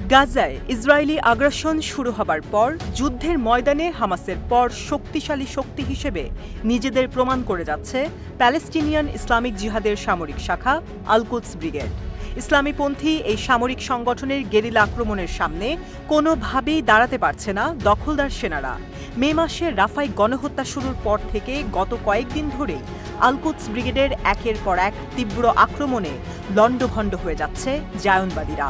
গাজায় ইসরায়েলি আগ্রাসন শুরু হবার পর যুদ্ধের ময়দানে হামাসের পর শক্তিশালী শক্তি হিসেবে নিজেদের প্রমাণ করে যাচ্ছে প্যালেস্টিনিয়ান ইসলামিক জিহাদের সামরিক শাখা আল-কুদস ব্রিগেড। ইসলামীপন্থী এই সামরিক সংগঠনের গেরিলা আক্রমণের সামনে কোনোভাবেই দাঁড়াতে পারছে না দখলদার সেনারা। মে মাসে রাফায় গণহত্যা শুরুর পর থেকে গত কয়েকদিন ধরেই আল-কুদস ব্রিগেডের একের পর এক তীব্র আক্রমণে লণ্ডভণ্ড হয়ে যাচ্ছে জায়নবাদীরা।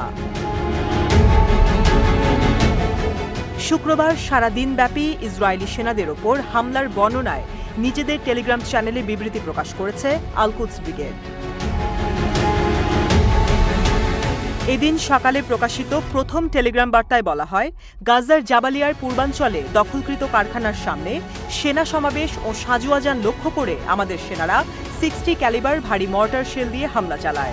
শুক্রবার সারাদিনব্যাপী ইসরায়েলি সেনাদের ওপর হামলার বর্ণনায় নিজেদের টেলিগ্রাম চ্যানেলে বিবৃতি প্রকাশ করেছে আল-কুদস ব্রিগেড। এদিন সকালে প্রকাশিত প্রথম টেলিগ্রাম বার্তায় বলা হয়, গাজার জাবালিয়ার পূর্বাঞ্চলে দখলকৃত কারখানার সামনে সেনা সমাবেশ ও সাজোয়াজান লক্ষ্য করে আমাদের সেনারা 60 ক্যালিবার ভারী মর্টার শেল দিয়ে হামলা চালায়।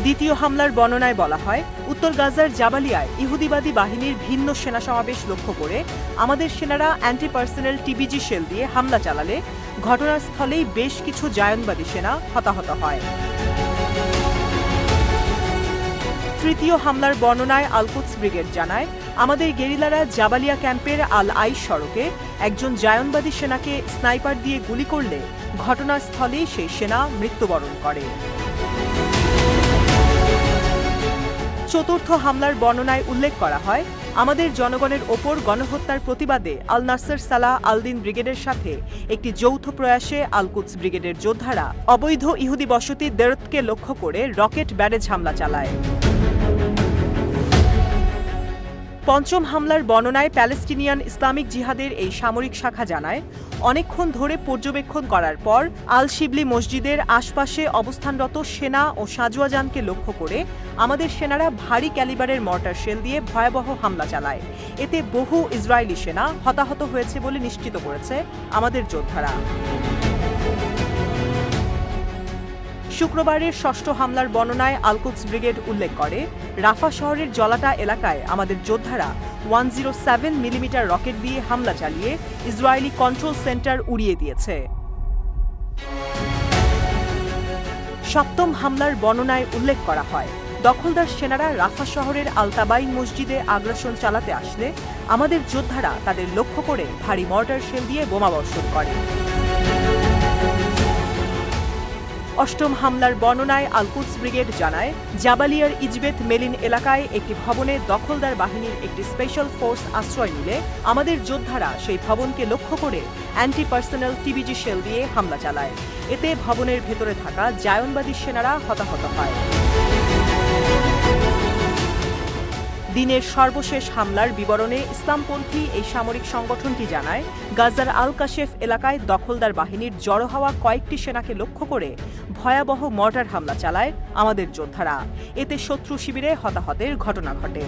দ্বিতীয় হামলার বর্ণনায় বলা হয়, উত্তর গাজার জাবালিয়ায় ইহুদিবাদী বাহিনীর ভিন্ন সেনা সমাবেশ লক্ষ্য করে আমাদের সেনারা অ্যান্টি পার্সোনেল টিবিজি শেল দিয়ে হামলা চালালে ঘটনাস্থলেই বেশ কিছু জায়নবাদী সেনা হতাহত হয়। তৃতীয় হামলার বর্ণনায় আল-কুদস ব্রিগেড জানায়, আমাদের গেরিলারা জাবালিয়া ক্যাম্পের আল আইশ সড়কে একজন জায়নবাদী সেনাকে স্নাইপার দিয়ে গুলি করলে ঘটনাস্থলেই সেই সেনা মৃত্যুবরণ করে। চতুর্থ হামলার বর্ণনায় উল্লেখ করা হয়, আমাদের জনগণের ওপর গণহত্যার প্রতিবাদে আল নাসর সালাহ আল-দিন ব্রিগেডের সাথে একটি যৌথ প্রয়াসে আল-কুদস ব্রিগেডের যোদ্ধারা অবৈধ ইহুদি বসতি দেরতকে লক্ষ্য করে রকেট ব্যারেজ হামলা চালায়। পঞ্চম হামলার বর্ণনায় প্যালেস্টিনিয়ান ইসলামিক জিহাদের এই সামরিক শাখা জানায়, অনেকক্ষণ ধরে পর্যবেক্ষণ করার পর আল শিবলি মসজিদের আশপাশে অবস্থানরত সেনা ও সাজোয়াজানকে লক্ষ্য করে আমাদের সেনারা ভারী ক্যালিবারের মর্টার শেল দিয়ে ভয়াবহ হামলা চালায়। এতে বহু ইসরায়েলি সেনা হতাহত হয়েছে বলে নিশ্চিত করেছে আমাদের যোদ্ধারা। শুক্রবারের ষষ্ঠ হামলার বর্ণনায় আল-কুদস ব্রিগেড উল্লেখ করে, রাফা শহরের জলাটা এলাকায় আমাদের যোদ্ধারা 107 মিলিমিটার রকেট দিয়ে হামলা চালিয়ে ইসরায়েলি কন্ট্রোল সেন্টার উড়িয়ে দিয়েছে। সপ্তম হামলার বর্ণনায় উল্লেখ করা হয়, দখলদার সেনারা রাফা শহরের আল-তাবাইন মসজিদে আগ্রাসন চালাতে আসলে আমাদের যোদ্ধারা তাদের লক্ষ্য করে ভারী মর্টার শেল দিয়ে বোমাবর্ষণ করে। অষ্টম হামলার বর্ণনায় আল-কুদস ব্রিগেড জানায়, জাবালিয়ার ইজবেত মেলিন এলাকায় একটি ভবনে দখলদার বাহিনীর একটি স্পেশাল ফোর্স আশ্রয় নিলে আমাদের যোদ্ধারা সেই ভবনকে লক্ষ্য করে অ্যান্টি পার্সোনেল টিবিজি শেল দিয়ে হামলা চালায়। এতে ভবনের ভেতরে থাকা জায়নবাদী সেনারা হতাহত হয়। দিনের সর্বশেষ হামলার বিবরণে ইসলামপন্থী এই সামরিক সংগঠনটি জানায়, গাজার আল কাশেফ এলাকায় দখলদার বাহিনীর জড়ো হওয়া কয়েকটি সেনাকে লক্ষ্য করে ভয়াবহ মর্টার হামলা চালায় আমাদের যোদ্ধারা। এতে শত্রু শিবিরে হতাহতের ঘটনা ঘটে।